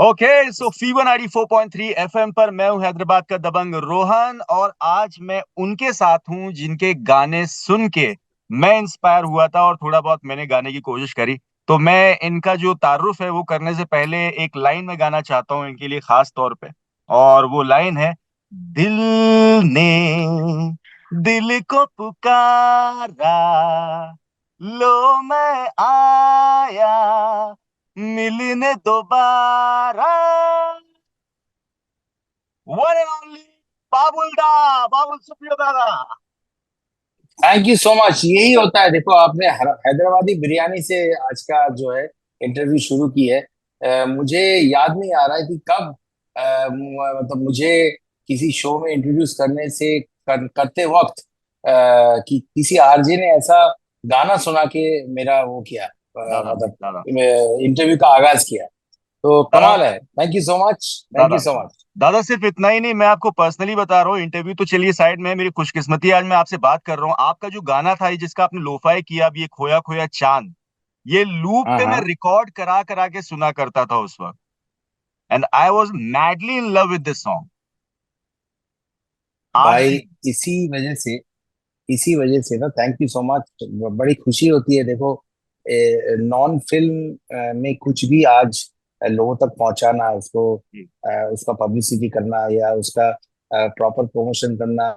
Okay so fever 94.3 FM पर मैं हूं हैदराबाद का दबंग रोहन और आज मैं उनके साथ हूं जिनके गाने सुन के मैं इंस्पायर हुआ था और थोड़ा बहुत मैंने गाने की कोशिश करी। तो मैं इनका जो तारुफ है वो करने से पहले एक लाइन में गाना चाहता हूं इनके लिए खास तौर पे। और वो लाइन है, दिल ने दिल को पुकारा, लो मैं आया मिलने दोबारा, वन एंड ओनली बाबुल दा, बाबुल सुप्रियो दादा। Thank you so much. यही होता है। देखो, आपने हैदराबादी बिरयानी से आज का जो है इंटरव्यू शुरू की है। मुझे याद नहीं आ रहा है कि कब मतलब मुझे किसी शो में इंट्रोड्यूस करने से करते वक्त कि किसी आरजे ने ऐसा गाना सुना के मेरा वो किया, दादा मतलब दादा इंटरव्यू का आगाज किया। तो दादा कमाल है। Thank you so much. Thank दादा यू सो दादा मच। दादा सिर्फ इतना ही नहीं, मैं आपको पर्सनली बता रहा हूँ। इंटरव्यू तो चलिए साइड में, मेरी खुशकिस्मती आज मैं आपसे बात कर रहा हूँ। आपका जो गाना था ये जिसका आपने लोफाई किया, अब ये खोया खोया चांद, ये लूप हाँ पे मैं हाँ। रिकॉर्ड करा करा के सुना करता था उस वक्त। And I was madly in love with this song. आज भाई, भी। इसी वजह से ना, थैंक यू सो मच। बड़ी खुशी होती है। देखो, नॉन फिल्म में कुछ भी आज लोगों तक पहुंचाना, उसको जी। उसका पब्लिसिटी करना या उसका प्रॉपर प्रमोशन करना,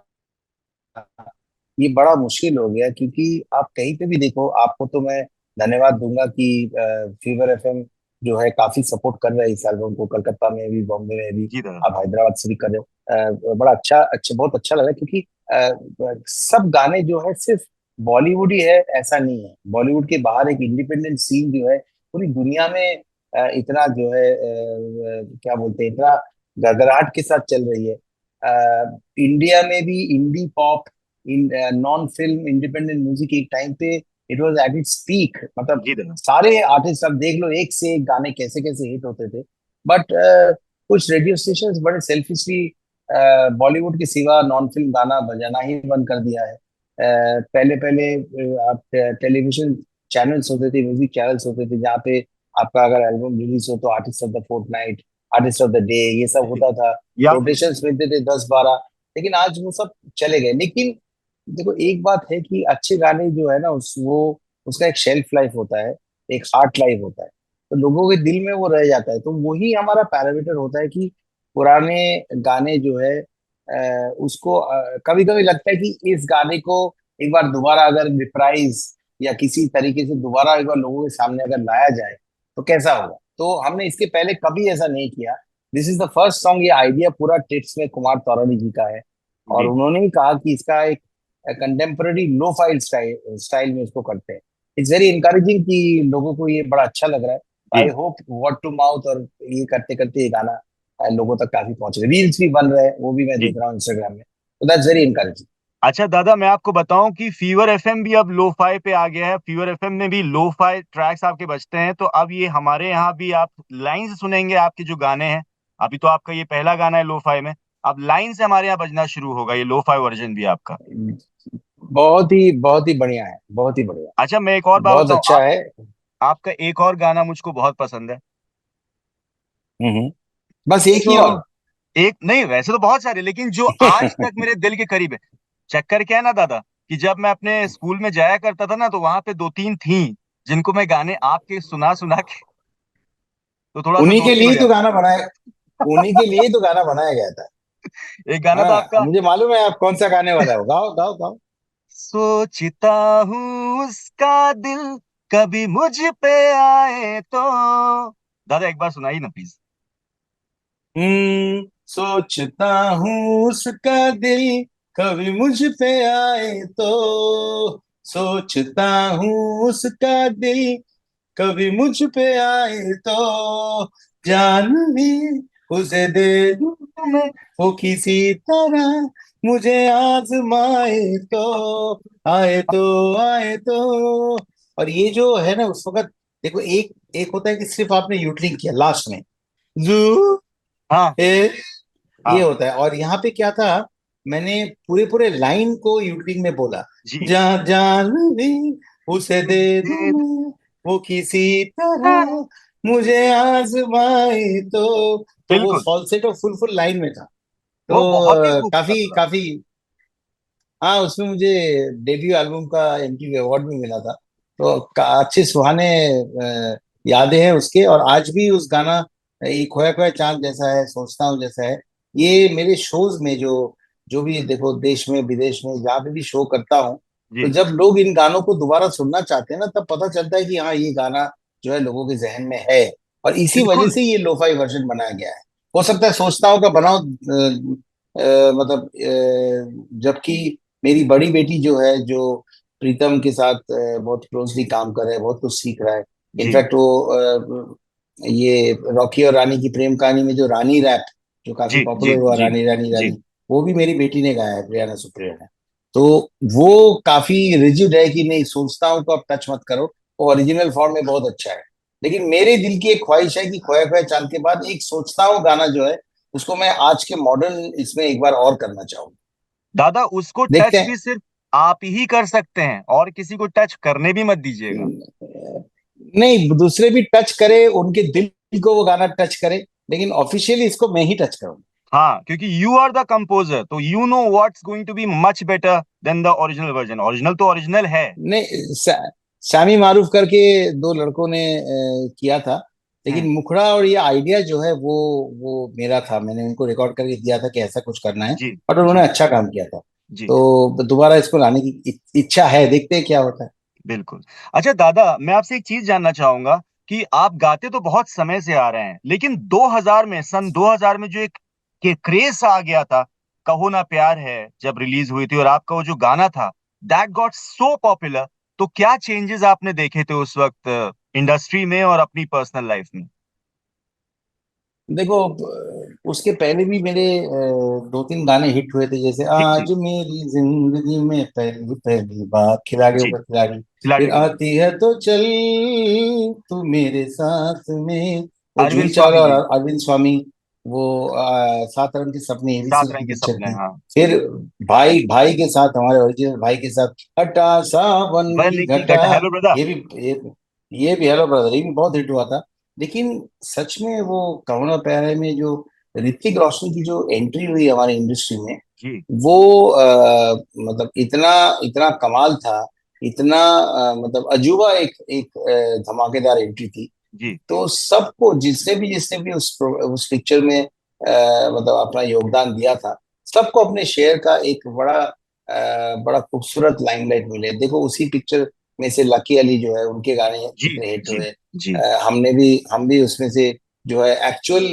ये बड़ा मुश्किल हो गया। क्योंकि आप कहीं पे भी देखो, आपको तो मैं धन्यवाद दूंगा कि फीवर एफएम जो है काफी सपोर्ट कर रहा है इस एल्बम को। कलकत्ता में भी, बॉम्बे में भी, जी दादा। आप हैदराबाद से भी कर रहे हो। बड़ा अच्छा अच्छा, बहुत अच्छा लगा। क्योंकि सब गाने जो है सिर्फ बॉलीवुड ही है ऐसा नहीं है। बॉलीवुड के बाहर एक इंडिपेंडेंट सीन जो है पूरी दुनिया में इतना जो है क्या बोलते हैं, इतना गड़गड़ाहट के साथ चल रही है। इंडिया में भी indie pop, in non film independent music एक टाइम पे it was at its peak. मतलब जी दादा। सारे आर्टिस्ट अब देख लो, एक से एक गाने कैसे कैसे हिट होते थे। बट कुछ रेडियो स्टेशंस बड़े सेल्फिशली बॉलीवुड के सिवा नॉन फिल्म गाना बजाना ही बंद कर दिया है। पहले पहले आप टेलीविजन चैनल्स होते थे, म्यूजिक चैनल्स होते थे, जहाँ पे आपका अगर एल्बम रिलीज हो तो artist of the fortnight, artist of the day, ये सब जी। होता था। या फिर रोटेशंस मिलते थे 10-12। लेकिन आज वो सब चले गए। लेकिन देखो, एक बात है कि अच्छे गाने जो है ना, वो उसका एक शेल्फ लाइफ होता है, एक हार्ट लाइफ होता है। तो लोगों के दिल में वो रह जाता है। तो वही हमारा पैरामीटर होता है कि पुराने गाने जो है उसको कभी कभी लगता है कि इस गाने को एक बार दोबारा अगर रिप्राइज या किसी तरीके से दोबारा एक बार लोगों के सामने अगर लाया जाए तो कैसा होगा। तो हमने इसके पहले कभी ऐसा नहीं किया। This is the first song. ये आइडिया पूरा टिट्स में कुमार तौरानी जी का है। और जी। उन्होंने ही कहा कि इसका एक कंटेम्पररी लो फाइल स्टाइल स्टाइल में इसको करते हैं। इट्स वेरी इनकरेजिंग कि लोगों को ये बड़ा अच्छा लग रहा है। आई जी। होप वर्ड टू माउथ, और ये करते करते ये गाना लोगों तक काफी पहुंच रहा है। रील्स भी बन रहे हैं, वो भी मैं जी। देख रहा हूँ इंस्टाग्राम में। तो दैट्स वेरी इनकरेजिंग। अच्छा दादा, मैं आपको बताऊं कि फीवर एफएम भी अब लोफाई पे आ गया है। फीवर एफएम में भी लोफाई ट्रैक्स आपके बजते हैं। तो अब ये हमारे यहाँ भी आप लाइन से सुनेंगे आपके जो गाने हैं। अभी तो आपका ये पहला गाना है लोफाई में, अब लाइन से हमारे यहाँ बजना शुरू होगा ये लोफाई वर्जन भी आपका। बहुत ही बढ़िया है, बहुत ही बढ़िया। अच्छा मैं एक और बात बहुत बताऊं, अच्छा आप है। आपका एक और गाना मुझको बहुत पसंद है। हम्म। बस एक ही तो और। एक नहीं, वैसे तो बहुत सारे, लेकिन जो आज तक मेरे दिल के करीब है। चक्कर क्या है ना दादा, कि जब मैं अपने स्कूल में जाया करता था ना, तो वहां पे दो तीन थी जिनको मैं गाने आपके सुना सुना के तो थोड़ा सा उन्हीं के दोस्ती लिए हो ही तो जाती गाना बनाया, उन्हीं के लिए ही तो गाना बनाया गया था। है। एक गाना था हाँ, आपका, मुझे मालूम है आप कौन सा गाने वाला हो। गाओ गाओ गाओ। सोचता हूँ उसका दिल कभी मुझ पे आए तो। दादा एक बार सुनाई ना प्लीज। सोचता हूँ उसका दिल कभी मुझ पे आए तो, सोचता हूँ उसका दिल कभी मुझ पे आए तो, जान भी उसे दे दूं मैं, वो किसी तरह मुझे आजमाए तो, आए तो, आए तो। और ये जो है ना उस वक्त, देखो, एक एक होता है कि सिर्फ आपने यूटलिंग किया लास्ट में, जू हाँ। ए, ये हाँ। होता है। और यहाँ पे क्या था, मैंने पूरे पूरे लाइन को यूटिंग में बोला। जी। जा जान भी उसे दे दूं दे मैं, वो किसी तरह मुझे आजमाए तो वो बिल्कुल। फॉल्सेट और फुल फुल लाइन में था। तो वो बहुत ही खूबसूरत काफी था। काफी, हाँ उसमें मुझे डेब्यू एल्बम का एमटीवी अवार्ड भी मिला था। तो अच्छे सुहाने यादें हैं उसके। और आज भी उस गाना ये खोया खोया चांद जैसा है, सोचता हूँ जैसा है, ये मेरे शोज में जो जो भी देखो देश में विदेश में जहाँ पे भी शो करता हूँ, तो जी। जब लोग इन गानों को दोबारा सुनना चाहते हैं ना, तब पता चलता है कि हाँ ये गाना जो है लोगों के जहन में है। और इसी वजह बिल्कुल। से ये लोफाई वर्जन बनाया गया है। हो सकता है सोचता हूँ का बनाओ मतलब जबकि मेरी बड़ी बेटी जो है, जो प्रीतम के साथ बहुत क्लोजली काम कर रहा है, बहुत कुछ सीख रहा है। जी इनफैक्ट वो ये रॉकी और रानी की प्रेम कहानी में जो रानी रैप जो काफी जी जी पॉपुलर हुआ, जी रानी रानी जी। रानी, वो भी मेरी बेटी ने गाया है, प्रियाना सुप्रिया ने। तो वो काफी रिजिड है कि नहीं, सोचता हूँ को अब टच मत करो, वो ओरिजिनल फॉर्म में बहुत अच्छा है। लेकिन मेरे दिल की एक ख्वाहिश है कि खोया खोया चांद के बाद एक सोचता हूँ गाना जो है, उसको मैं आज के मॉडर्न इसमें एक बार और करना चाहूंगा। दादा, उसको देखते टच हैं। भी सिर्फ आप ही कर सकते हैं, और किसी को टच करने भी मत दीजिएगा। नहीं, दूसरे भी टच करे, उनके दिल को वो गाना टच करे, लेकिन ऑफिशियली इसको मैं ही टच करूंगा। हाँ, क्योंकि यू आर द कंपोजर, तो you know what's going to be much better than the original version. Original तो ओरिजिनल है। नहीं, सामी मारूफ करके दो लड़कों ने किया था। लेकिन हम्म। मुखड़ा और ये आइडिया जो है वो मेरा था, मैंने उनको रिकॉर्ड करके दिया था कि ऐसा कुछ करना है। जी और जी उन्होंने अच्छा काम किया था। जी। तो दोबारा इसको लाने की इच्छा है, देखते हैं क्या होता है। बिल्कुल। अच्छा दादा, मैं आपसे एक चीज जानना चाहूंगा कि आप गाते तो बहुत समय से आ रहे हैं, लेकिन 2000 में, सन 2000 में जो एक के क्रेज आ गया था, कहो ना प्यार है, जब रिलीज हुई थी और आपका वो जो गाना था, दैट गॉट सो पॉपुलर। तो क्या चेंजेस आपने देखे थे उस वक्त इंडस्ट्री में और अपनी पर्सनल लाइफ में? देखो, उसके पहले भी मेरे दो तीन गाने हिट हुए थे, जैसे जी जी आज मेरी जिंदगी में पहली पहली बात, खिलाड़ियों जी। का खिलाड़ी। खिलाड़ी फिर हो गए। आती है तो चल तू मेरे साथ में, वो अरविंद जूही चावला स्वामी और जी। अरविंद स्वामी। वो सात रंग के सपने एबीसी 7 रंग की के पिक्चर सपने, थी। हाँ। फिर भाई भाई के साथ, हमारे ओरिजिनल भाई के साथ, हटा सावन वन की की घटा। घटा, हेलो ब्रदर। ये भी ये, ये भी हेलो ब्रदर, ये भी बहुत हिट हुआ था। लेकिन सच में वो कहो प्यार है में जो ऋतिक रोशन की जो एंट्री हुई हमारी इंडस्ट्री में, जी वो मतलब इतना इतना कमाल था, इतना मतलब अजूबा एक एक धमाकेदार एंट्री थी। जी तो सबको, जिसने भी उस पिक्चर में मतलब अपना योगदान दिया था, सबको अपने शेयर का एक बड़ा खूबसूरत लाइमलाइट मिले। देखो उसी पिक्चर में से लकी अली जो है, उनके गाने जी कितने हिट जी हुए। जी। हम भी उसमें से जो है एक्चुअल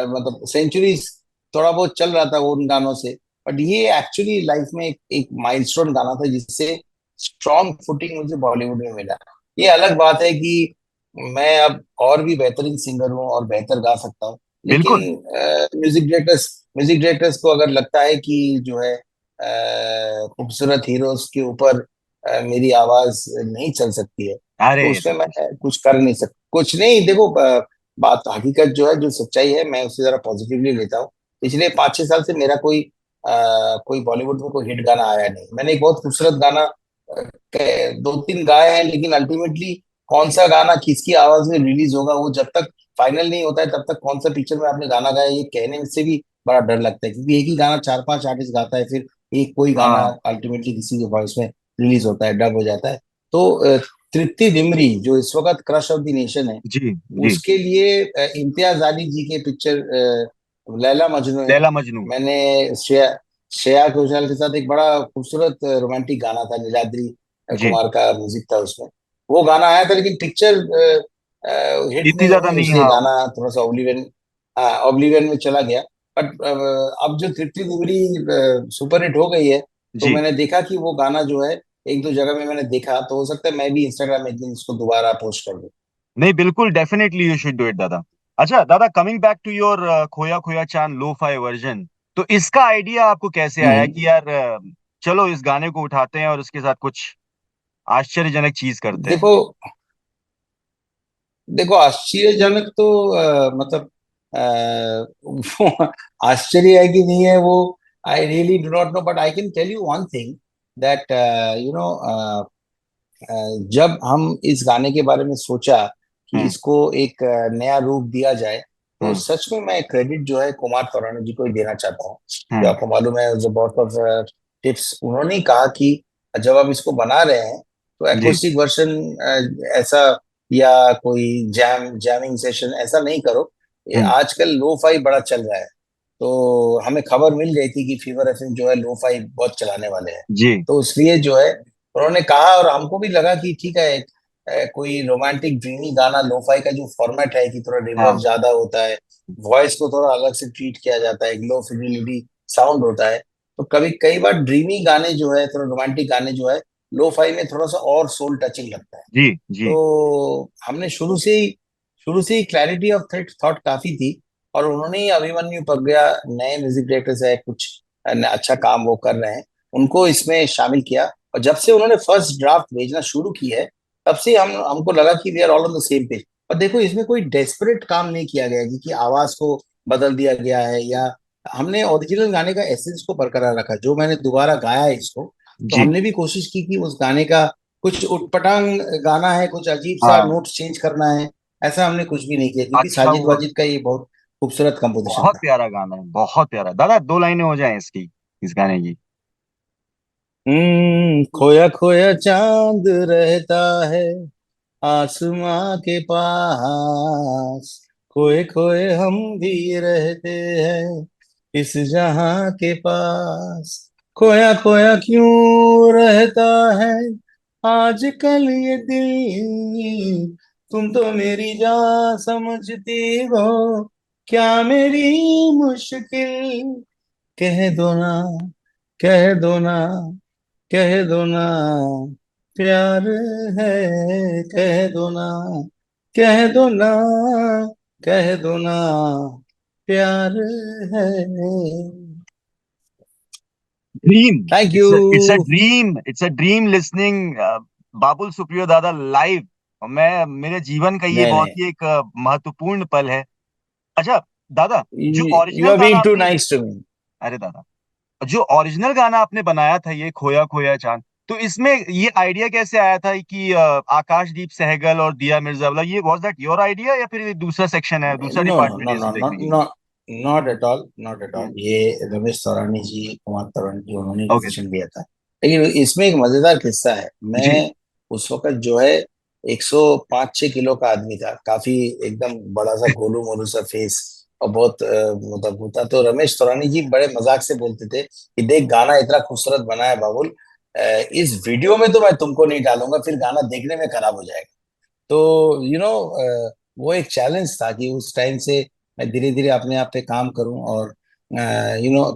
मतलब सेंचुरीज थोड़ा बहुत चल रहा था वो उन गानों से। बट ये एक्चुअली लाइफ में एक माइलस्टोन गाना था, जिससे स्ट्रॉन्ग फुटिंग मुझे बॉलीवुड में मिला। ये अलग बात है कि मैं अब और भी बेहतरीन सिंगर हूँ और बेहतर गा सकता हूँ। लेकिन बिल्कुल। म्यूजिक डायरेक्टर्स को अगर लगता है कि जो है खूबसूरत हीरोज के ऊपर मेरी आवाज नहीं चल सकती है, अरे तो उसमें मैं कुछ कर नहीं सकता। कुछ नहीं, देखो बात हकीकत जो है, जो सच्चाई है, मैं उसे जरा पॉजिटिवली लेता हूँ। पिछले 5-6 साल से मेरा कोई बॉलीवुड में कोई हिट गाना आया नहीं। मैंने एक बहुत खूबसूरत गाना दो तीन गाए हैं, लेकिन अल्टीमेटली कौन सा गाना किसकी आवाज में रिलीज होगा, वो जब तक फाइनल नहीं होता है, तब तक कौन सा पिक्चर में आपने गाना गाया ये कहने से भी बड़ा डर लगता है। क्योंकि एक ही गाना चार पांच आर्टिस्ट गाता है, फिर एक कोई गाना हाँ। अल्टीमेटली किसी के वॉइस में रिलीज होता है, डब हो जाता है। तो तृप्ति दिमरी जो इस वक्त क्रश ऑफ द नेशन है, जी जी। उसके लिए इम्तियाज अली जी के पिक्चर लैला मजनू है। लैला मजनू। मैंने श्रेया घोषाल के साथ एक बड़ा खूबसूरत रोमांटिक गाना था, नीलाद्री जी। कुमार का म्यूजिक था उसमें। वो गाना आया था, लेकिन पिक्चर हिट इतनी नहीं ज्यादा हुई, नहीं, इसलिए हाँ। गाना थोड़ा सा ऑब्लिवियन में चला गया। बट अब जो तृप्ति दिमरी सुपर हिट हो गई है, तो जी। मैंने देखा कि वो गाना जो है एक दो जगह में मैंने देखा, तो हो सकता है मैं भी इंस्टाग्राम में एक दिन इसको दोबारा पोस्ट कर दूं। नहीं, बिल्कुल, definitely you should do it दादा। अच्छा दादा, कमिंग बैक टू योर खोया खोया चांद लो फाई वर्जन, तो इसका आइडिया आपको कैसे आया हम्म। कि यार चलो इस गाने को उठाते हैं और उसके साथ कुछ आश्चर्यजनक चीज करते हैं? देखो देखो आश्चर्यजनक तो मतलब वो आश्चर्य है कि नहीं है वो, I really do not know. But I can tell you one thing, that you know जब हम इस गाने के बारे में सोचा कि हम्म। इसको एक नया रूप दिया जाए, तो हम्म। सच में मैं क्रेडिट जो है कुमार तौरानी जी को ही देना चाहता हूँ। जो हम्म। आपको मालूम है, जो बहुत ऑफ टिप्स उन्होंने ही कहा कि जब आप इसको बना रहे हैं तो जी। एकोस्टिक वर्जन ऐसा, या कोई जैमिंग सेशन ऐसा नहीं करो। ये हम्म। आजकल लो फाई बड़ा चल रहा है, तो हमें खबर मिल गई थी कि फीवर एफएम जो है लो फाई बहुत चलाने वाले हैं। जी। तो इसलिए जो है उन्होंने कहा, और हमको भी लगा कि ठीक है, कोई रोमांटिक ड्रीमी गाना, लोफाई का जो फॉर्मेट है कि थोड़ा रिवर्ब हाँ। ज्यादा होता है, वॉइस को थोड़ा अलग से ट्रीट किया जाता है, एक लो फिडिलिटी साउंड होता है। तो कभी कई बार ड्रीमी गाने जो है, थोड़ा रोमांटिक गाने जो है, लो फाई में थोड़ा सा और सोल टचिंग लगता है। जी। जी। तो हमने शुरू से ही क्लैरिटी ऑफ थॉट काफी थी। और उन्होंने ही, अभिमन्यु प्रज्ञा नए म्यूजिक डायरेक्टर्स है, कुछ अच्छा काम वो कर रहे हैं, उनको इसमें शामिल किया। और जब से उन्होंने फर्स्ट ड्राफ्ट भेजना शुरू की है, तब से हमको लगा कि we are all on the same page. और देखो, इसमें कोई डेस्परेट काम नहीं किया गया कि आवाज को बदल दिया गया है, या हमने ओरिजिनल गाने का एसेंस को बरकरार रखा। जो मैंने दोबारा गाया है इसको, तो जी। हमने भी कोशिश की कि उस गाने का कुछ उटपटांग गाना है, कुछ अजीब सा हाँ। नोट चेंज करना है, ऐसा हमने कुछ भी नहीं किया, क्योंकि अच्छा साजिद हुआ। वाजिद का ये बहुत खूबसूरत कंपोजिशन बहुत था। प्यारा गाना है, बहुत प्यारा। दादा, दो लाइनें हो जाएं इसकी, इस गाने की। खोया खोया चांद रहता है आसमां के पास, खोए खोए हम भी रहते हैं इस जहां के पास। खोया खोया क्यों रहता है आजकल ये दिल, तुम तो मेरी जान समझती हो, क्या मेरी मुश्किल, कह दो ना, कह दो ना, कह दो ना, प्यार है, कह दो ना, कह दो ना, कह दो ना, प्यार है। Dream. Thank you. It's a dream, it's a dream listening Babul Supriyo Dada live. और मैं, मेरे जीवन का ये नहीं बहुत नहीं, ही एक महत्वपूर्ण पल है। अच्छा दादा, जो यू ओरिजिनल आर गाना बीइंग टू आपने, नाइस टू मी। अरे दादा, जो ओरिजिनल गाना आपने बनाया था ये खोया खोया चांद, तो इसमें ये आइडिया कैसे आया था कि आकाशदीप सहगल और दिया मिर्जा वाला, ये वाज दैट योर आइडिया या फिर ये दूसरा सेक्शन है, दूसरा नो नो डिपार्टमेंट नो है नो इसको नो देखने के लिए? No, not at all, not at all. Hmm. ये रमेश तौरानी जी, कुमार तौरानी जी, उन्होंने ओके। डिसीजन लिया था। लेकिन इसमें एक मजेदार किस्सा है। मैं जी। उस वक्त जो है 105-6 किलो का आदमी था, काफी एकदम बड़ा सा गोलू मोलू सा फेस, और बहुत मतलब होता। तो रमेश तौरानी जी बड़े मजाक से बोलते थे कि देख, गाना इतना खूबसूरत बना है बाबुल, इस वीडियो में तो मैं तुमको नहीं डालूंगा, फिर गाना देखने में खराब हो जाएगा। तो वो एक चैलेंज था कि उस टाइम से मैं धीरे धीरे अपने आप पे काम करूं, और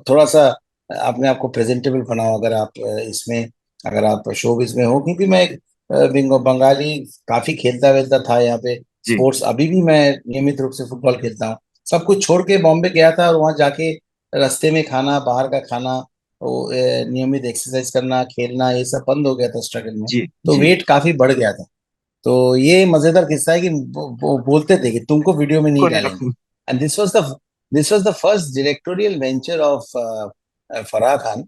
थोड़ा सा अपने आप को प्रेजेंटेबल बनाओ। अगर आप इसमें, अगर आप शोबिज में हो, क्योंकि मैं एक बंगाली काफी खेलता वेलता था यहाँ पे जी। स्पोर्ट्स। अभी भी मैं नियमित रूप से फुटबॉल खेलता हूँ। सब कुछ छोड़ के बॉम्बे गया था, और वहाँ जाके रास्ते में खाना, बाहर का खाना, वो नियमित एक्सरसाइज करना, खेलना, ये सब बंद हो गया था स्ट्रगल में। जी। तो जी। वेट काफी बढ़ गया था। तो ये मजेदार किस्सा है कि वो बोलते थे कि तुमको वीडियो में नहीं को नहीं डालेंगे। रखूं। And this was the first directorial venture of Farah Khan.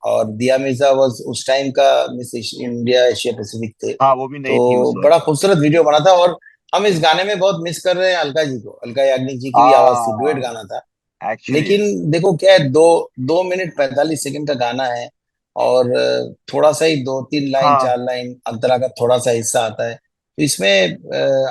और दिया मिर्जा वाज उस टाइम का मिस इंडिया एशिया पैसिफिक थे। हाँ, वो भी तो नहीं थी उस वक्त। बड़ा खूबसूरत वीडियो बना था। और हम इस गाने में बहुत मिस कर रहे हैं अलका जी को। अलका याग्निक जी की भी आवाज थी, डुएट हाँ, गाना था। एक्चुअली। लेकिन देखो क्या है, 2 मिनट 45 सेकंड का गाना है, और थोड़ा सा ही 2-3 लाइन, हाँ। 4 लाइन अंतरा का थोड़ा सा हिस्सा आता है। तो इसमें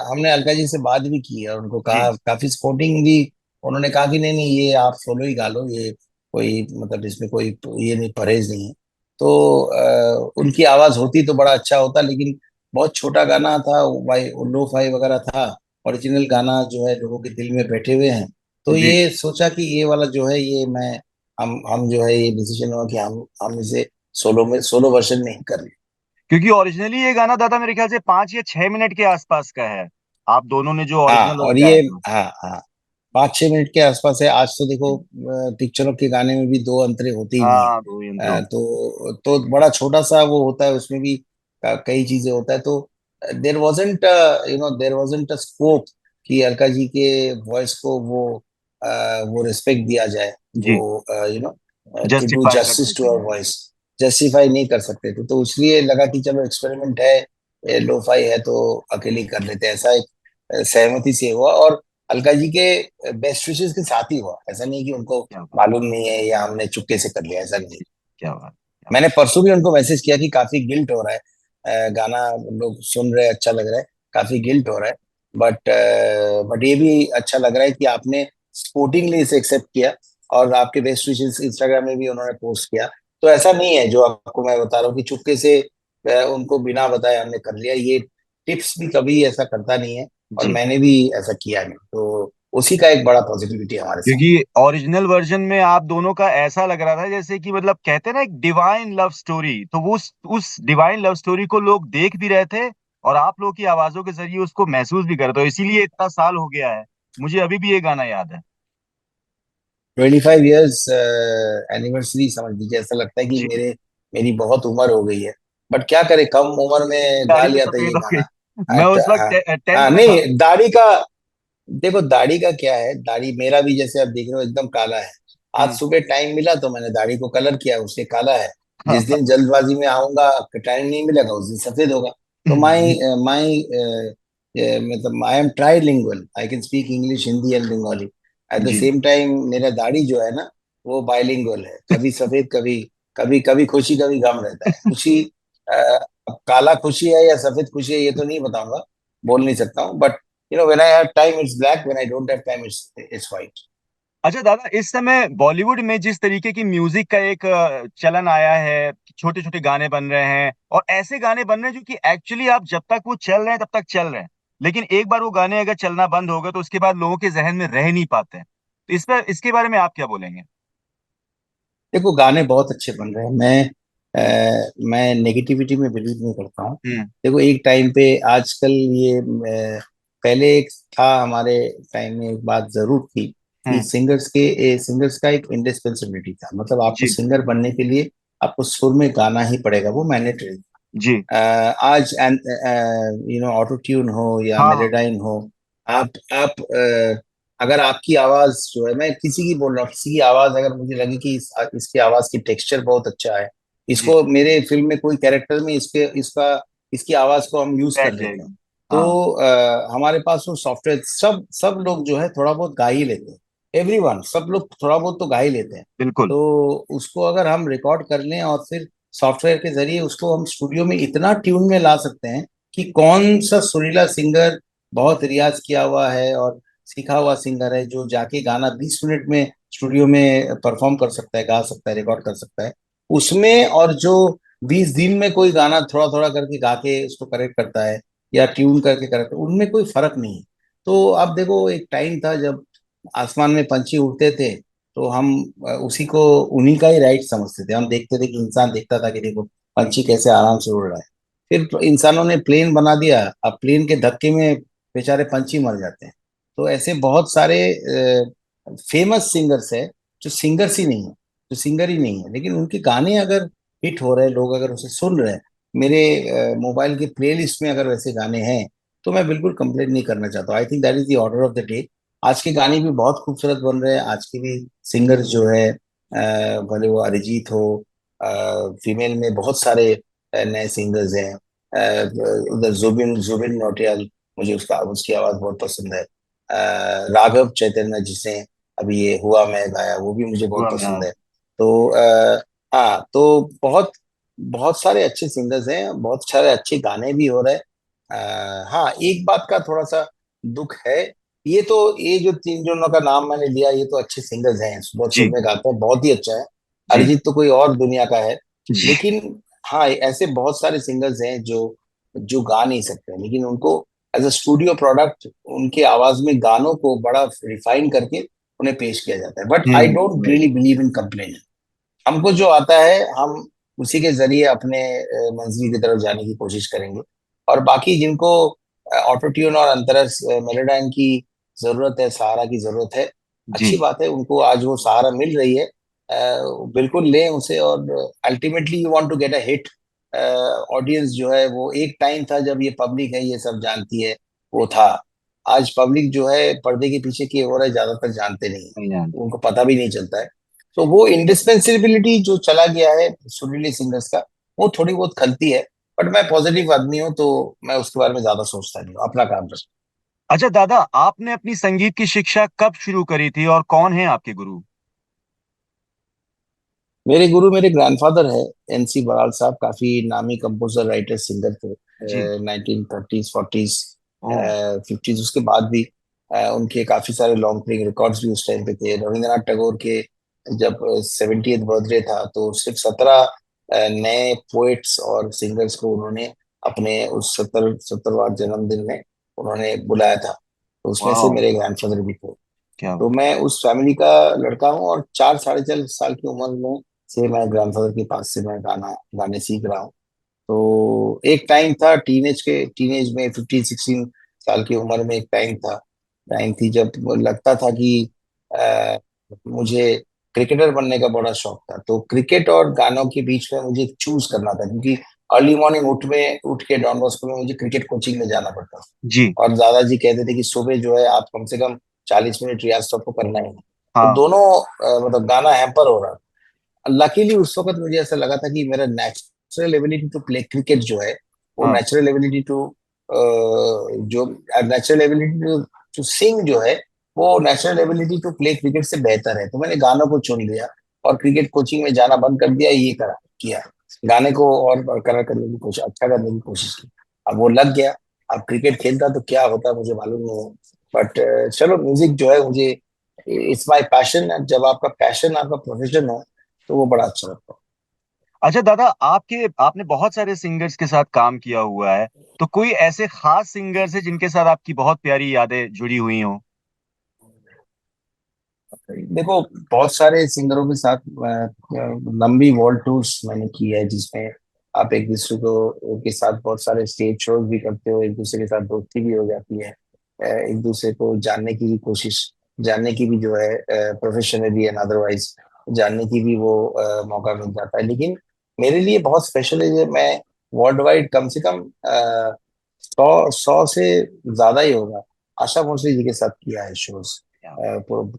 हमने अलका जी से बात भी की है, और उनको कहा, जी। काफी सपोर्टिंग भी। उन्होंने कहा कि नहीं नहीं, ये आप सोलो ही गा लो, ये कोई मतलब इसमें कोई ये नहीं, परहेज नहीं है। तो उनकी आवाज होती तो बड़ा अच्छा होता, लेकिन बहुत छोटा गाना था भाई, लो फाई वगैरह था। ओरिजिनल गाना जो है लोगों के दिल में बैठे हुए हैं। तो जी। ये सोचा कि ये वाला जो है, ये मैं हम जो है, ये डिसीजन हुआ कि हम इसे सोलो वर्जन नहीं कर रहे। क्योंकि ओरिजिनली ये गाना दादा मेरे ख्याल से 5 या 6 मिनट के आसपास का है। आप दोनों ने जो हाँ, ओरिजिनल और गाया ये, था। हाँ हाँ, 5-6 मिनट के आसपास है। आज तो देखो पिक्चरों के गाने में भी दो अंतरे होते ही नहीं है। हाँ, दो इंद्रो। तो बड़ा छोटा सा वो होता है, उसमें भी कई चीजें होता है। तो देर वॉजेंट अ स्कोप कि अलका जी के वॉइस को वो रिस्पेक्ट दिया जाए, जी। वो टू डू जस्टिफाई कर जस्टिस टू सके। Our voice. जस्टिफाई नहीं कर सकते थे, तो इसलिए लगा कि चलो एक्सपेरिमेंट है, लो फाई है, तो अकेले ही कर लेते हैं। ऐसा एक सहमति से हुआ, और अलका जी के बेस्ट विशेस के साथ ही हुआ। ऐसा नहीं कि उनको क्या बात। मालूम नहीं है या हमने चुपके से कर लिया, ऐसा नहीं। क्या बात। क्या मैंने परसों भी उनको मैसेज किया कि काफी गिल्ट हो रहा है, गाना लोग सुन रहे हैं, अच्छा लग रहा है, काफी गिल्ट हो रहा है, बट ये भी अच्छा लग रहा है कि आपने स्पोर्टिंगली इसे एक्सेप्ट किया, और आपके बेस्ट विशेस इंस्टाग्राम में भी उन्होंने पोस्ट किया। तो ऐसा नहीं है जो आपको मैं बता रहा हूँ कि चुपके से उनको बिना बताए हमने कर लिया। ये टिप्स भी कभी ऐसा करता नहीं है, और जी। मैंने भी ऐसा किया नहीं, तो उसी का एक बड़ा पॉजिटिविटी है हमारे साथ। क्योंकि ओरिजिनल वर्जन में आप दोनों का ऐसा लग रहा था जैसे कि मतलब कहते हैं ना एक डिवाइन लव स्टोरी, तो वो उस डिवाइन लव स्टोरी को लोग देख भी रहे थे और आप लोग की आवाजों के जरिए उसको महसूस भी कर रहे थे, तो इसीलिए इतना साल हो गया है। मुझे अभी भी ये गाना याद है। 25 ईयर्स एनिवर्सरी समझ लीजिए, ऐसा लगता है कि जी। मेरी बहुत उम्र हो गई है। बट क्या करे, कम उम्र में गा दाढ़ी तो लिया था ये सफेद हो गई। गाना। मैं उस हाँ। वक्त टेंथ हाँ में था। नहीं, दाढ़ी का, देखो दाढ़ी का क्या है, दाढ़ी मेरा भी जैसे आप देख रहे हो एकदम काला है। आज हम्म। सुबह टाइम मिला तो मैंने दाढ़ी को कलर किया, उससे काला है। जिस दिन जल्दबाजी में आऊंगा, टाइम नहीं मिलेगा, उस दिन सफेद होगा। तो माई माई मतलब I am trilingual, I can speak English, Hindi and Bengali at the जी। Same time. मेरा दाढ़ी जो है ना, वो बाइलिंगुअल है, कभी सफेद, कभी कभी कभी खुशी, कभी गम रहता है। खुशी, अब काला खुशी है या सफेद खुशी है ये तो नहीं बताऊंगा, बोल नहीं सकता हूँ, but when I have time it's black, when I don't have time it's white. अच्छा दादा, इस समय बॉलीवुड में जिस तरीके की म्यूजिक का एक चलन आया है, छोटे छोटे गाने बन रहे हैं और ऐसे गाने बन रहे हैं जो कि एक्चुअली आप जब तक वो चल रहे हैं तब तक चल रहे हैं, लेकिन एक बार वो गाने अगर चलना बंद हो गए तो उसके बाद लोगों के जहन में रह नहीं पाते हैं। तो इस पर, इसके बारे में आप क्या बोलेंगे? देखो गाने बहुत अच्छे बन रहे हैं। मैं नेगेटिविटी में बिलीव नहीं करता हूँ। हम्म। देखो एक टाइम पे, आजकल ये पहले एक था, हमारे टाइम में एक बात जरूर थी कि हम्म। सिंगर्स का एक इंडिस्पेंसिबिलिटी था, मतलब आपको जी। सिंगर बनने के लिए आपको सुर में गाना ही पड़ेगा, वो मैंडेटरी। जी। आज ऑटो ट्यून हो या हाँ हाँ। मेलोडाइन हो, आप अगर आपकी आवाज जो है, मैं किसी की बोल रहा हूँ, किसी की आवाज अगर मुझे लगे कि इसकी आवाज की टेक्सचर बहुत अच्छा है, जी। इसको मेरे फिल्म में कोई कैरेक्टर में इसकी आवाज को हम यूज कर बैठ लेते हैं, जाएगी। तो हाँ। हमारे पास वो सॉफ्टवेयर, सब लोग जो है थोड़ा बहुत गा ही लेते हैं। एवरीवन, सब लोग थोड़ा बहुत तो गा ही लेते हैं। बिल्कुल। तो उसको अगर हम रिकॉर्ड कर लें और फिर सॉफ्टवेयर के जरिए उसको हम स्टूडियो में इतना ट्यून में ला सकते हैं कि कौन सा सुरीला सिंगर, बहुत रियाज किया हुआ है और सीखा हुआ सिंगर है, जो जाके गाना 20 मिनट में स्टूडियो में परफॉर्म कर सकता है, गा सकता है, रिकॉर्ड कर सकता है उसमें, और जो 20 दिन में कोई गाना थोड़ा थोड़ा करके गा के उसको करेक्ट करता है या ट्यून करके करेक्ट, उनमें कोई फर्क नहीं है। तो अब देखो एक टाइम था जब आसमान में पंछी उड़ते थे, तो हम उसी को उन्हीं का ही राइट समझते थे। हम देखते थे कि इंसान देखता था कि देखो पंछी कैसे आराम से उड़ रहा है। फिर तो इंसानों ने प्लेन बना दिया, अब प्लेन के धक्के में बेचारे पंछी मर जाते हैं। तो ऐसे बहुत सारे फेमस सिंगर्स है जो सिंगर्स ही नहीं है, जो सिंगर ही नहीं है, लेकिन उनके गाने अगर हिट हो रहे हैं, लोग अगर उसे सुन रहे हैं, मेरे मोबाइल के प्लेलिस्ट में अगर वैसे गाने हैं, तो मैं बिल्कुल कंप्लेंट नहीं करना चाहता। I think that is the order of the day. आज के गाने भी बहुत खूबसूरत बन रहे हैं, आज के भी सिंगर्स जो है, भले वो अरिजीत हो, फीमेल में बहुत सारे नए सिंगर्स हैं। उधर जुबिन जुबिन नौटियाल, मुझे उसका उसकी आवाज बहुत पसंद है। राघव चैतन्य जिसे अभी ये हुआ मैं गाया, वो भी मुझे बहुत हुआ मैं, पसंद हाँ। है। तो हाँ, तो बहुत बहुत सारे अच्छे सिंगर्स हैं, बहुत सारे अच्छे गाने भी हो रहे हैं। हाँ, एक बात का थोड़ा सा दुख है, ये जो तीन जनों का नाम मैंने लिया, ये तो अच्छे सिंगर्स हैं, बहुत सुर जी। में गाते हैं, बहुत ही अच्छा है। जी। अरिजीत तो कोई और दुनिया का है। जी। लेकिन हाँ, ऐसे बहुत सारे सिंगर्स हैं जो जो गा नहीं सकते, लेकिन उनको एज अ स्टूडियो प्रोडक्ट उनके आवाज में गानों को बड़ा रिफाइन करके उन्हें पेश किया जाता है। बट आई डोंट वही। Really believe in complain. हमको जो आता है हम उसी के जरिए अपने मंजिल की तरफ जाने की कोशिश करेंगे। और बाकी जिनको ऑटो ट्यून और अंतरस मेलोडाइन की जरूरत है, सहारा की जरूरत है, अच्छी जी। बात है, उनको आज वो सहारा मिल रही है। बिल्कुल लें उसे, और ultimately you want to get a hit audience जो है, वो एक टाइम था जब ये पब्लिक है ये सब जानती है, वो था। आज पब्लिक जो है पर्दे के पीछे की हो रहा है, ज्यादातर जानते नहीं है, नहीं जानते। उनको पता भी नहीं चलता है। तो वो इंडिस्पेंसिबिलिटी जो चला गया है सुरीली सिंगर्स का, वो थोड़ी बहुत खलती है। बट मैं पॉजिटिव आदमी हूँ, तो मैं उसके बारे में ज्यादा सोचता नहीं हूँ, अपना काम करता अच्छा दादा, आपने अपनी संगीत की शिक्षा कब शुरू करी थी और कौन है आपके गुरु? मेरे गुरु मेरे ग्रैंडफादर है, एनसी बराल साहब। काफी नामी कंपोजर, राइटर, सिंगर थे जी। 1930s 40s ओ। 50s। उसके बाद भी उनके काफी सारे लॉन्ग प्लेइंग रिकॉर्ड्स भी उस टाइम पे थे। रविंद्रनाथ टैगोर के जब 70th बर्थडे था तो सिर्फ 17 नए पोएट्स और सिंगर्स को उन्होंने अपने उस 70वां जन्मदिन में उन्होंने बुलाया था। तो उसमें से वाह। मेरे ग्रैंडफादर भी थे। क्या तो बात। मैं उस फैमिली का लड़का हूँ, और 4 साढ़े 4 साल की उम्र में से मैं ग्रैंडफादर के पास से मैं गाने सीख रहा हूँ। तो एक टाइम था, टीनेज में 15 16 साल की उम्र में एक टाइम थी जब लगता था कि मुझे क्रिकेटर बनने का बड़ा शौक था। तो क्रिकेट और गानों के बीच में मुझे चूज करना था, क्योंकि अर्ली मॉर्निंग उठ के डॉन बॉस्को में मुझे क्रिकेट कोचिंग में जाना पड़ता था। जी। और दादाजी कहते थे कि सुबह जो है आप कम से कम 40 मिनट रियाज तो आपको करना ही है। तो हाँ। दोनों मतलब गाना हैम्पर हो रहा था। लकीली उस वक्त मुझे ऐसा लगा था कि मेरा natural ability to play cricket जो है, वो हाँ। नेचुरल एबिलिटी टू जो natural ability to to sing जो है, वो natural ability to play cricket से बेहतर है। तो मैंने गानों को चुन लिया और क्रिकेट कोचिंग में जाना बंद कर दिया। ये करा किया, गाने को और बरकरार करने की कोशिश, अच्छा करने की कोशिश की। अब वो लग गया। अब क्रिकेट खेलता तो क्या होता मुझे मालूम नहीं है। बट चलो, म्यूजिक जो है मुझे, इट्स माय पैशन। जब आपका पैशन आपका प्रोफेशन हो तो वो बड़ा अच्छा लगता अच्छा दादा, आपने बहुत सारे सिंगर्स के साथ काम किया हुआ है, तो कोई ऐसे खास सिंगर्स है जिनके साथ आपकी बहुत प्यारी यादें जुड़ी हुई हो? है। देखो, बहुत सारे सिंगरों के साथ लंबी वर्ल्ड टूर्स मैंने की है, जिसमें आप एक दूसरे को के साथ बहुत सारे स्टेज शोज भी करते हो, एक दूसरे के साथ दोस्ती भी हो जाती है। एक दूसरे को जानने की भी कोशिश, जानने की भी जो है प्रोफेशनली एंड अदरवाइज जानने की भी वो मौका मिल जाता है। लेकिन मेरे लिए बहुत स्पेशल है कि मैं वर्ल्ड वाइड कम से कम 100 से ज्यादा ही होगा, आशा भोसले जी के साथ किया है शोज।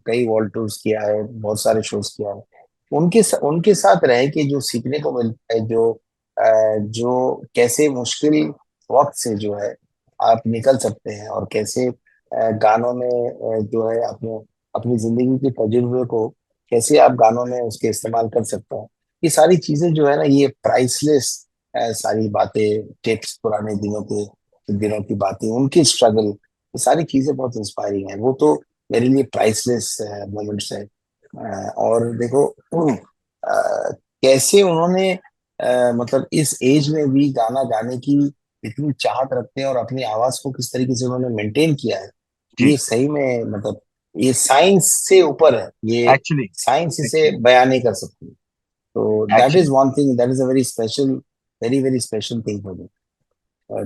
कई वर्ल्ड टूर्स किया है, बहुत सारे शोज किया है। उनके साथ रह के जो सीखने को मिलता है, जो कैसे मुश्किल वक्त से जो है आप निकल सकते हैं, और कैसे गानों में जो है अपने अपनी जिंदगी के तजुर्बे को कैसे आप गानों में उसके इस्तेमाल कर सकते हैं। ये सारी चीजें जो है ना, ये प्राइसलेस सारी बातें, टिप्स, पुराने दिनों की बातें, उनकी स्ट्रगल, ये सारी चीजें बहुत इंस्पायरिंग है। वो तो मेरे लिए प्राइसलेस मोमेंट्स है। और देखो कैसे उन्होंने मतलब इस एज में भी गाना गाने की इतनी चाहत रखते हैं, और अपनी आवाज को किस तरीके से उन्होंने मेंटेन किया है, जी। ये सही में मतलब ये साइंस से ऊपर है। ये एक्चुअली। साइंस इसे एक्चुअली। बयान नहीं कर सकती। तो that is actually. One thing, that is a very special, very very special thing for me,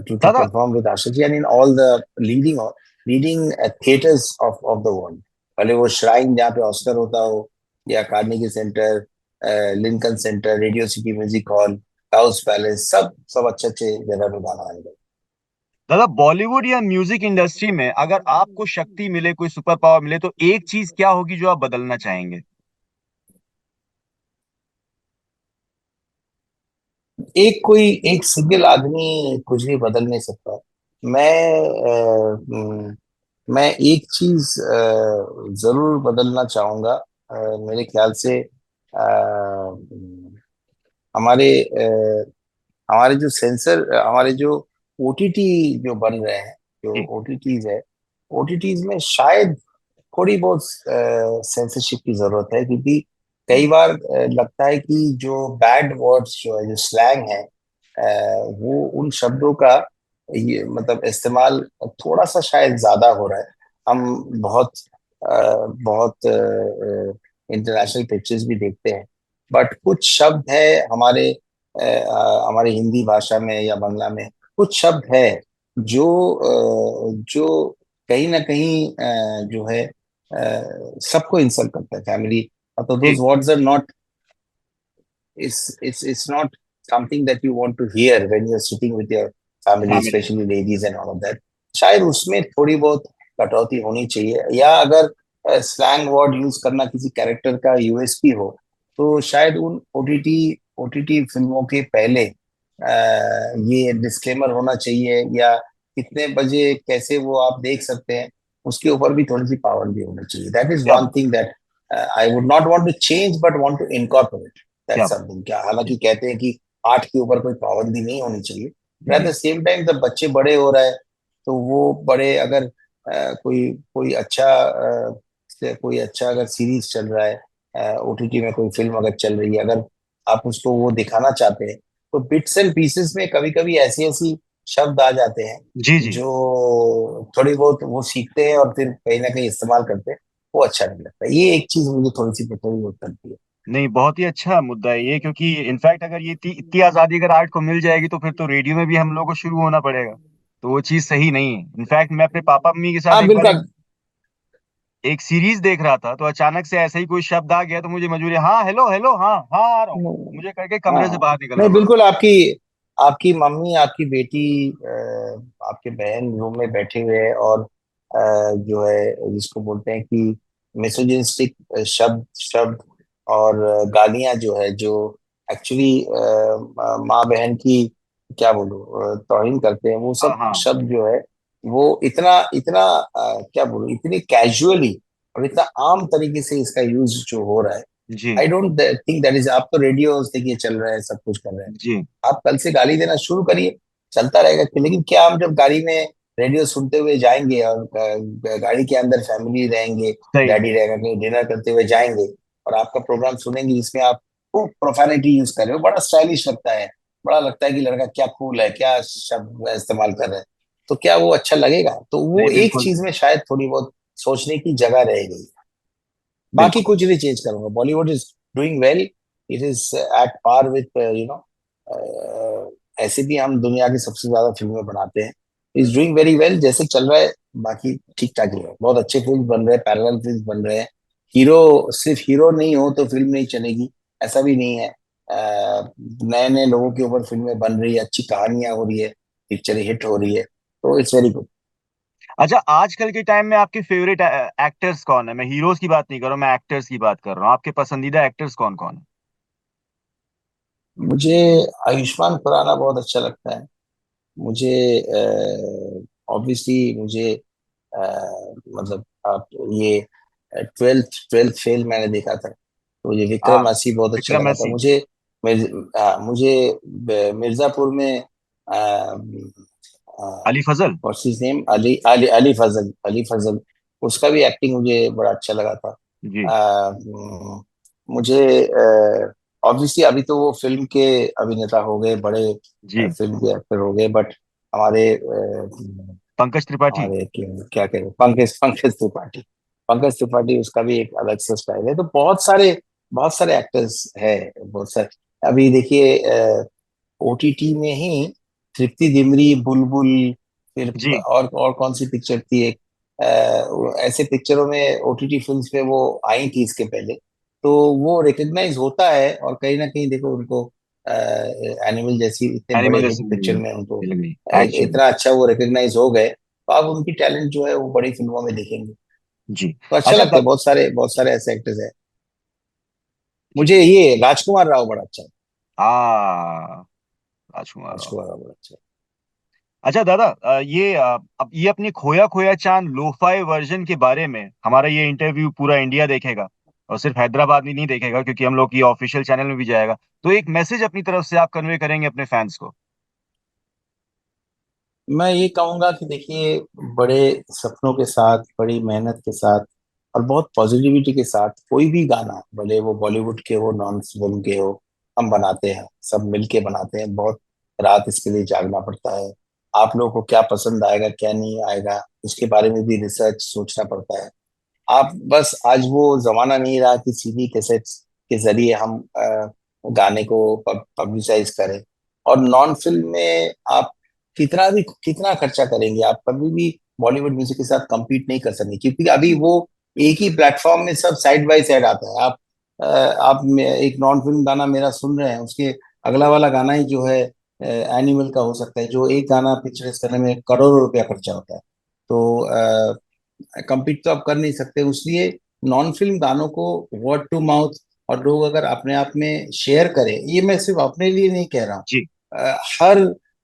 to दादा। perform with Asha ji and in all the leading theaters of the world। भले वो shrine जहाँ पे Oscar होता हो, या Carnegie centre, Lincoln centre, radio city music hall, house palace, सब सब अच्छे अच्छे जगह पे गाना आएगा। दादा, बॉलीवुड या म्यूजिक इंडस्ट्री में अगर आपको शक्ति मिले, कोई सुपर पावर मिले, तो एक चीज क्या होगी जो आप बदलना चाहेंगे? एक सिंगल आदमी कुछ भी बदल नहीं सकता। मैं एक चीज जरूर बदलना चाहूंगा। मेरे ख्याल से हमारे हमारे जो हमारे जो ओटीटी जो बन रहे हैं, जो जी। ओटीटीज है, ओटीटीज में शायद थोड़ी बहुत सेंसरशिप की जरूरत है, क्योंकि कई बार लगता है कि जो बैड वर्ड्स जो है, जो स्लैंग है, वो उन शब्दों का ये मतलब इस्तेमाल थोड़ा सा शायद ज्यादा हो रहा है। हम बहुत इंटरनेशनल पिक्चर्स भी देखते हैं, बट कुछ शब्द है हमारे हमारे हिंदी भाषा में या बांग्ला में, कुछ शब्द है जो कहीं ना कहीं जो है सबको इंसल्ट करता है, फैमिली। तो जी। Those words are not, it's not something that you want to hear when you're sitting with your family, family. especially ladies and all of that। शायद उसमें थोड़ी बहुत कटौती होनी चाहिए, या अगर स्लैंग वर्ड यूज करना किसी कैरेक्टर का यूएसपी हो, तो शायद उन ओटीटी फिल्मों के पहले ये डिस्क्लेमर होना चाहिए, या कितने बजे कैसे वो आप देख सकते हैं, उसके ऊपर भी थोड़ी सी पाबंदी होनी चाहिए। दैट इज क्या one thing that I would not want to change but want to incorporate that क्या समथिंग। क्या हालांकि कहते हैं कि 8 के ऊपर कोई पाबंदी नहीं होनी चाहिए, बट एट जी द सेम टाइम जब बच्चे बड़े हो रहे हैं तो वो बड़े अगर कोई कोई अच्छा कोई अच्छा अगर सीरीज चल रहा है, ओटीटी में कोई फिल्म अगर चल रही है, अगर आप उसको वो दिखाना चाहते हैं, तो बिट्स एंड पीसेस में कभी कभी ऐसी ऐसी शब्द आ जाते हैं जी जी। जो थोड़ी बहुत वो सीखते हैं और फिर कहीं ना कहीं इस्तेमाल करते हैं, वो अच्छा नहीं लगता। ये एक चीज मुझे थोड़ी सी थोड़ी बहुत करती है। नहीं, बहुत ही अच्छा मुद्दा है ये, क्योंकि इनफैक्ट अगर ये इतनी आजादी अगर आर्ट को मिल जाएगी तो फिर तो रेडियो में भी हम लोग को शुरू होना पड़ेगा। तो वो चीज सही नहीं है। इनफैक्ट मैं अपने पापा मम्मी के साथ हाँ एक बार बिल्कुल। एक सीरीज देख रहा था, तो अचानक से ऐसा ही कोई शब्द आ गया, तो मुझे मजबूरी, हाँ हेलो हेलो, हाँ हाँ आ रहा हूँ, मुझे करके कमरे से हाँ बाहर निकलना नहीं पड़ा। बिल्कुल, आपकी आपकी मम्मी आपकी बेटी आपके बहन रूम में बैठे हुए हैं और जो है जिसको बोलते हैं कि मिसोजिनिस्टिक शब्द शब्द और गालियां जो है, जो एक्चुअली माँ बहन की क्या बोलूं तौहीन करते हैं, वो हाँ सब हाँ। शब्द जो है वो इतना इतना क्या बोलूं इतनी कैजुअली और इतना आम तरीके से इसका यूज जो हो रहा है। जी I don't think that is. आप तो रेडियो देखिए चल रहे हैं, सब कुछ कर रहे हैं, जी। आप कल से गाली देना शुरू करिए, चलता रहेगा। लेकिन क्या हम जब गाड़ी में रेडियो सुनते हुए जाएंगे और गाड़ी के अंदर फैमिली रहेंगे, सही। डैडी रहेगा, कहीं डिनर करते हुए जाएंगे और आपका प्रोग्राम सुनेंगे जिसमें आप खूब प्रोफेनिटी यूज कर रहे हो, बड़ा स्टाइलिश लगता है, बड़ा लगता है कि लड़का क्या कूल है, क्या शब्द इस्तेमाल कर रहा है, तो क्या वो अच्छा लगेगा? तो वो नहीं, एक बिल्कुल चीज में शायद थोड़ी बहुत सोचने की जगह रह गई। बाकी बिल्कुल। कुछ नहीं चेंज करूंगा। Bollywood is doing well, it is at par with you know, ऐसे भी हम दुनिया की सबसे ज्यादा फिल्में बनाते हैं, इज डूइंग वेरी वेल जैसे चल रहा है। बाकी ठीक ठाक ही है, बहुत अच्छे फिल्म बन रहे हैं, पैरेलल फिल्म बन रहे हैं। हीरो सिर्फ हीरो नहीं हो तो फिल्म नहीं चलेगी, ऐसा भी नहीं है। नए नए लोगों के ऊपर फिल्में बन रही है, अच्छी कहानियां हो रही है, पिक्चर हिट हो रही है, तो इट्स वेरी गुड। अच्छा, आजकल के टाइम में आपके फेवरेट एक्टर्स कौन है? मैं हीरोज की बात नहीं कर रहा हूँ, मैं एक्टर्स की बात कर रहा हूँ। आपके पसंदीदा एक्टर्स कौन कौन है? मुझे आयुष्मान खुराना बहुत अच्छा लगता है। मुझे ऑब्वियसली मुझे मतलब आप ये ट्वेल्थ ट्वेल्थ फेल मैंने देखा था, तो मुझे हाँ, विक्रम आसी बहुत अच्छा विक्रम लगा था। मैसी। मुझे मुझे मिर्जापुर में Ali Fazal. What's his name, Ali Ali Ali Fazal, Ali Fazal, उसका भी एक्टिंग मुझे बड़ा अच्छा लगा था। जी मुझे ऑब्वियसली अभी तो वो फिल्म के अभिनेता हो गए, बड़े जी। फिल्म के एक्टर हो गए, बट हमारे पंकज त्रिपाठी। हमारे क्या कहते हैं, पंकज पंकज त्रिपाठी, पंकज त्रिपाठी उसका भी एक अलग सा स्टाइल है। तो बहुत सारे एक्टर्स है, बहुत सारे। अभी देखिए ओटीटी में ही तृप्ति दिमरी, बुलबुल, फिर जी और कौन सी पिक्चर थी एक, ऐसे पिक्चरों में ओटीटी फिल्म्स पे वो आई थी इसके पहले, तो वो रिकग्नाइज होता है और कहीं ना कहीं देखो उनको एनिमल जैसी इतने बड़े एनिमल हिट जैसी पिक्चर में उनको लग गई एक्शन। इतना अच्छा वो रिकग्नाइज हो गए, तो आप उनकी टैलेंट जो है वो बड़ी फिल्मों में देखेंगे। जी। तो अच्छा अच्छा लगता है, बहुत सारे ऐसे एक्टर्स हैं। जी। मुझे ये राजकुमार राव बड़ा अच्छा है, राजकुमार राव। राजकुमार राव बड़ा अच्छा है। अच्छा दादा, अब ये अपनी खोया खोया चांद लोफाई वर्जन के बारे में हमारा ये इंटरव्यू पूरा इंडिया देखेगा, और सिर्फ हैदराबाद में नहीं देखेगा, क्योंकि हम लोग की ऑफिशियल चैनल में भी जाएगा। तो एक मैसेज अपनी तरफ से आप कन्वे करेंगे अपने फैंस को? मैं ये कहूंगा कि देखिए, बड़े सपनों के साथ, बड़ी मेहनत के साथ और बहुत पॉजिटिविटी के साथ कोई भी गाना, भले वो बॉलीवुड के हो, नॉन फिल्म के हो, हम बनाते हैं, सब मिलके बनाते हैं। बहुत रात इसके लिए जागना पड़ता है। आप लोगों को क्या पसंद आएगा क्या नहीं आएगा उसके बारे में भी रिसर्च सोचना पड़ता है। आप बस, आज वो जमाना नहीं रहा कि सीडी कैसेट्स के जरिए हम गाने को पब्लिसाइज करें। और नॉन फिल्म में आप कितना खर्चा करेंगे, आप कभी भी बॉलीवुड म्यूजिक के साथ compete नहीं कर सकते, क्योंकि अभी जी वो एक ही प्लेटफॉर्म में सब साइड बाय साइड आता है। एक नॉन फिल्म गाना मेरा सुन रहे हैं, उसके अगला वाला गाना ही जो है एनिमल का हो सकता है, जो एक गाना पिक्चराइज करने में करोड़ों रुपया खर्चा होता है। तो compete तो आप कर नहीं सकते, इसलिए नॉन फिल्म गानों को वर्ड टू माउथ और लोग अगर अपने आप में शेयर करें, ये मैं सिर्फ अपने लिए नहीं कह रहा हूँ, जी। हर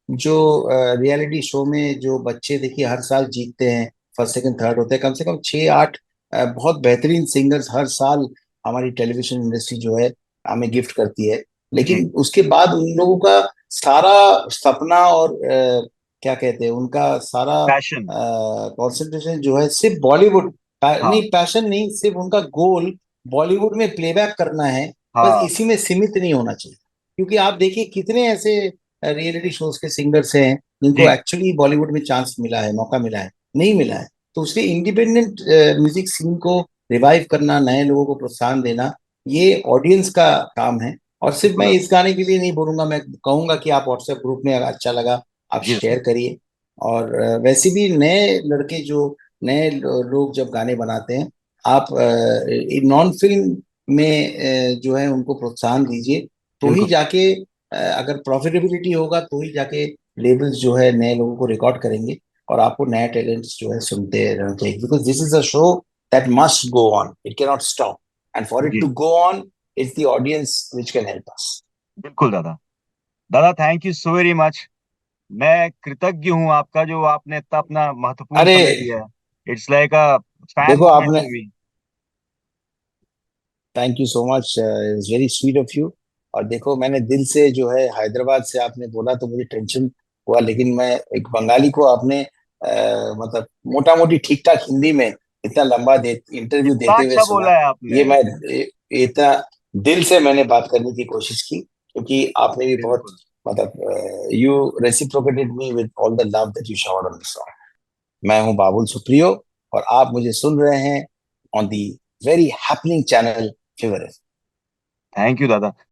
जो रियलिटी शो में जो बच्चे देखिए हर साल जीतते हैं, फर्स्ट सेकंड थर्ड होते हैं, कम से कम 6-8 बहुत बेहतरीन सिंगर्स हर साल हमारी टेलीविजन इंडस्ट्री जो है हमें गिफ्ट करती है। जी। लेकिन उसके बाद उन लोगों का सारा सपना और क्या कहते हैं, उनका सारा पैशन। कंसंट्रेशन जो है सिर्फ बॉलीवुड, नहीं हाँ। पैशन नहीं, सिर्फ उनका गोल बॉलीवुड में प्लेबैक करना है। बस हाँ। इसी में सीमित नहीं होना चाहिए। क्योंकि आप देखिए कितने ऐसे रियलिटी शोज के सिंगर्स हैं जिनको जी। एक्चुअली बॉलीवुड में चांस मिला है, मौका मिला है, नहीं मिला है। तो उसके इंडिपेंडेंट म्यूजिक सीन को रिवाइव करना, नए लोगों को प्रोत्साहन देना, ये ऑडियंस का काम है। और सिर्फ बिल्कुल मैं दादा। इस गाने के लिए नहीं बोलूंगा, मैं कहूंगा कि आप व्हाट्सएप ग्रुप में, अगर अच्छा लगा आप जी शेयर दादा। करिए। और वैसे भी नए लड़के जो नए लोग जब गाने बनाते हैं, आप नॉन फिल्म में जो है उनको प्रोत्साहन दीजिए। तो ही बिल्कुल। जाके अगर प्रॉफिटेबिलिटी होगा तो ही जाके लेबल्स जो है नए लोगों को रिकॉर्ड करेंगे और आपको नए टैलेंट्स जो है सुनते रहना चाहिए। Because this is a show that must go on, it can not stop, and for it जी। To go on it's the audience which can help us. बिल्कुल दादा। दादा thank you so very much. मैं कृतज्ञ हूँ आपका, जो आपने इतना अपना महत्वपूर्ण अरे समय दिया है। इट्स लाइक अ फैन देखो मोमेंट आपने, to me. Thank you so much, it's very sweet of you. और देखो मैंने दिल से जो है, हैदराबाद से आपने बोला तो मुझे टेंशन हुआ, लेकिन मैं एक बंगाली को आपने मतलब मोटा मोटी ठीक ठाक हिंदी में इतना लंबा इंटरव्यू इतना देते हुए अच्छा सुना। बोला है आपने। ये मैं इतना दिल से मैंने बात करने की कोशिश की, क्योंकि आपने भी बहुत बिल्कुल। मतलब you reciprocated me with all the love that you showered on the song. मैं हूं बाबुल सुप्रियो, और आप मुझे सुन रहे हैं on the very happening channel favour. Thank you दादा।